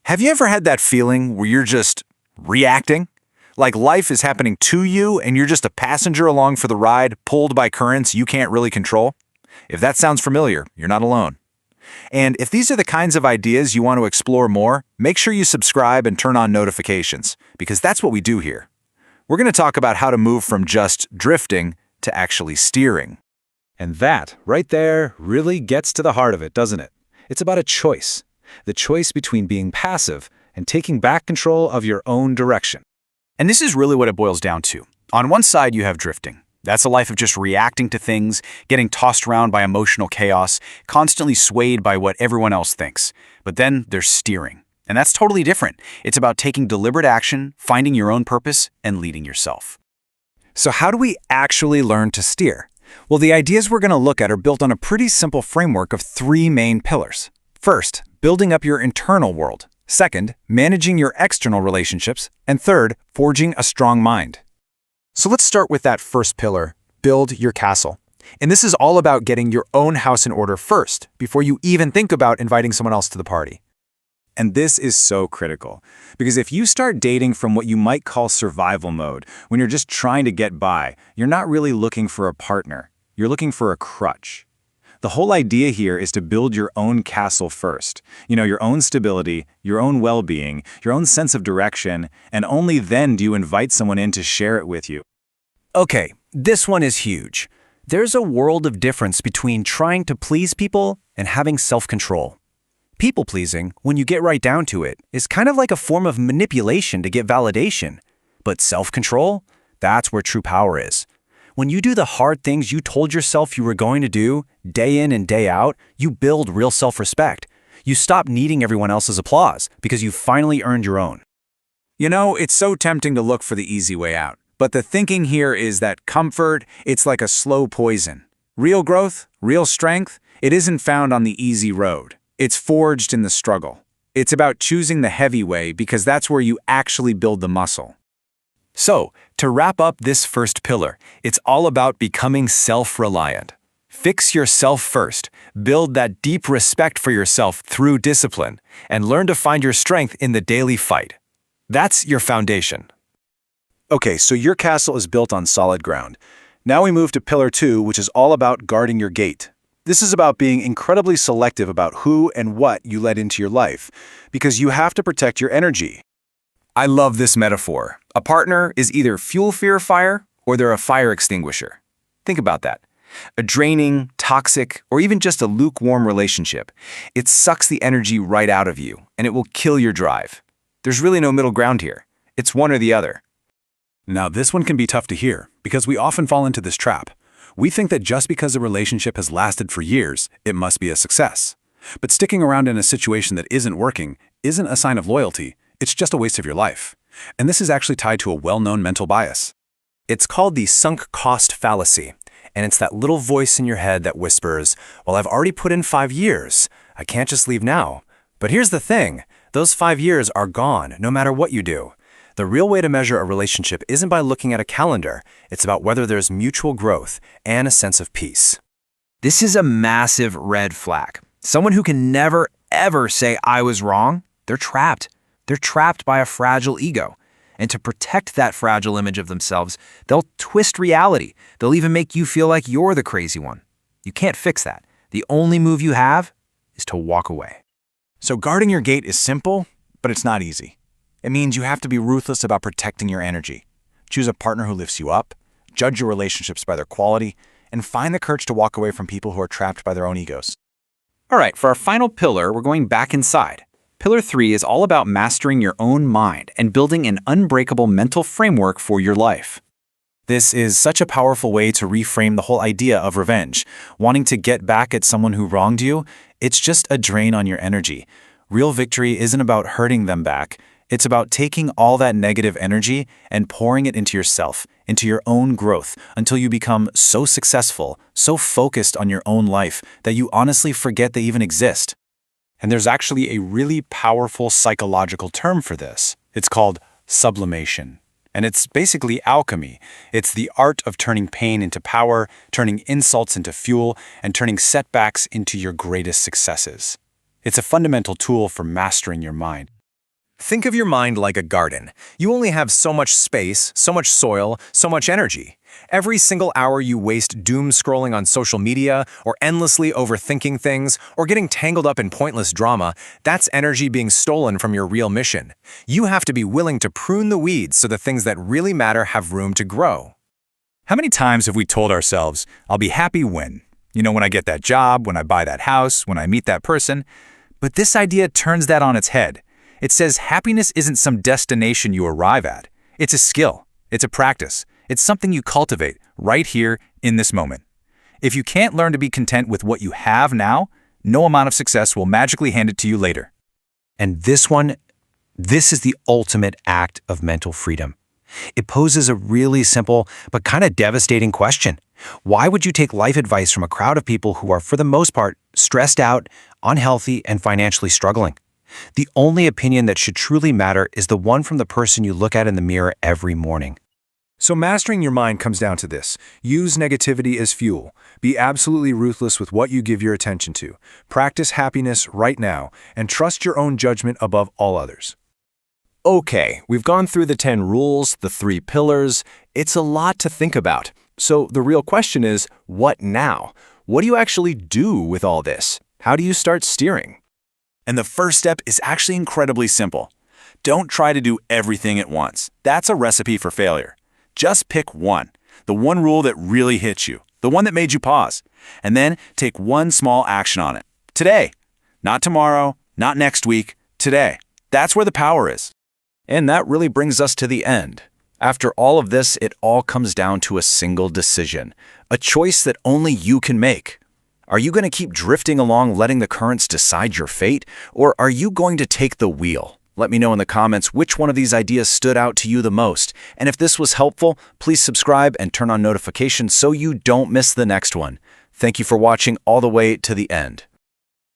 Have you ever had that feeling where you're just reacting? Like life is happening to you and you're just a passenger along for the ride, pulled by currents you can't really control? If that sounds familiar, you're not alone. And if these are the kinds of ideas you want to explore more, make sure you subscribe and turn on notifications, because that's what we do here. We're going to talk about how to move from just drifting to actually steering. And that, right there, really gets to the heart of it, doesn't it? It's about a choice. The choice between being passive and taking back control of your own direction. And this is really what it boils down to. On one side, you have drifting. That's a life of just reacting to things, getting tossed around by emotional chaos, constantly swayed by what everyone else thinks. But then there's steering. And that's totally different. It's about taking deliberate action, finding your own purpose, and leading yourself. So how do we actually learn to steer? Well, the ideas we're going to look at are built on a pretty simple framework of three main pillars. First, building up your internal world. Second, managing your external relationships. And third, forging a strong mind. So let's start with that first pillar, build your castle. And this is all about getting your own house in order first, before you even think about inviting someone else to the party. And this is so critical, because if you start dating from what you might call survival mode, when you're just trying to get by, you're not really looking for a partner. You're looking for a crutch. The whole idea here is to build your own castle first. Your own stability, your own well-being, your own sense of direction, and only then do you invite someone in to share it with you. Okay, this one is huge. There's a world of difference between trying to please people and having self-control. People-pleasing, when you get right down to it, is kind of like a form of manipulation to get validation. But self-control? That's where true power is. When you do the hard things you told yourself you were going to do, day in and day out, you build real self-respect. You stop needing everyone else's applause because you've finally earned your own. It's so tempting to look for the easy way out. But the thinking here is that comfort, it's like a slow poison. Real growth, real strength, it isn't found on the easy road. It's forged in the struggle. It's about choosing the heavy way because that's where you actually build the muscle. So, to wrap up this first pillar, it's all about becoming self-reliant. Fix yourself first, build that deep respect for yourself through discipline, and learn to find your strength in the daily fight. That's your foundation. Okay, so your castle is built on solid ground. Now we move to pillar 2, which is all about guarding your gate. This is about being incredibly selective about who and what you let into your life, because you have to protect your energy. I love this metaphor. A partner is either fuel for your fire or they're a fire extinguisher. Think about that. A draining, toxic, or even just a lukewarm relationship. It sucks the energy right out of you, and it will kill your drive. There's really no middle ground here. It's one or the other. Now, this one can be tough to hear, because we often fall into this trap. We think that just because a relationship has lasted for years, it must be a success. But sticking around in a situation that isn't working isn't a sign of loyalty. It's just a waste of your life. And this is actually tied to a well-known mental bias. It's called the sunk cost fallacy, and it's that little voice in your head that whispers, well, I've already put in 5 years. I can't just leave now. But here's the thing. Those 5 years are gone, no matter what you do. The real way to measure a relationship isn't by looking at a calendar. It's about whether there's mutual growth and a sense of peace. This is a massive red flag. Someone who can never, ever say, I was wrong, they're trapped. They're trapped by a fragile ego. And to protect that fragile image of themselves, they'll twist reality. They'll even make you feel like you're the crazy one. You can't fix that. The only move you have is to walk away. So guarding your gate is simple, but it's not easy. It means you have to be ruthless about protecting your energy. Choose a partner who lifts you up, judge your relationships by their quality, and find the courage to walk away from people who are trapped by their own egos. All right, for our final pillar, we're going back inside. Pillar 3 is all about mastering your own mind and building an unbreakable mental framework for your life. This is such a powerful way to reframe the whole idea of revenge. Wanting to get back at someone who wronged you, it's just a drain on your energy. Real victory isn't about hurting them back. It's about taking all that negative energy and pouring it into yourself, into your own growth, until you become so successful, so focused on your own life, that you honestly forget they even exist. And there's actually a really powerful psychological term for this. It's called sublimation. And it's basically alchemy. It's the art of turning pain into power, turning insults into fuel, and turning setbacks into your greatest successes. It's a fundamental tool for mastering your mind. Think of your mind like a garden. You only have so much space, so much soil, so much energy. Every single hour you waste doom scrolling on social media, or endlessly overthinking things, or getting tangled up in pointless drama, that's energy being stolen from your real mission. You have to be willing to prune the weeds so the things that really matter have room to grow. How many times have we told ourselves, I'll be happy when? When I get that job, when I buy that house, when I meet that person. But this idea turns that on its head. It says happiness isn't some destination you arrive at. It's a skill. It's a practice. It's something you cultivate right here in this moment. If you can't learn to be content with what you have now, no amount of success will magically hand it to you later. And this is the ultimate act of mental freedom. It poses a really simple but kind of devastating question. Why would you take life advice from a crowd of people who are, for the most part, stressed out, unhealthy, and financially struggling? The only opinion that should truly matter is the one from the person you look at in the mirror every morning. So mastering your mind comes down to this. Use negativity as fuel. Be absolutely ruthless with what you give your attention to. Practice happiness right now, and trust your own judgment above all others. Okay, we've gone through the 10 rules, the 3 pillars. It's a lot to think about. So the real question is, what now? What do you actually do with all this? How do you start steering? And the first step is actually incredibly simple. Don't try to do everything at once. That's a recipe for failure. Just pick one, the one rule that really hits you, the one that made you pause, and then take one small action on it. Today. Not tomorrow, not next week, today. That's where the power is. And that really brings us to the end. After all of this, it all comes down to a single decision, a choice that only you can make. Are you going to keep drifting along letting the currents decide your fate, or are you going to take the wheel? Let me know in the comments which one of these ideas stood out to you the most. And if this was helpful, please subscribe and turn on notifications so you don't miss the next one. Thank you for watching all the way to the end.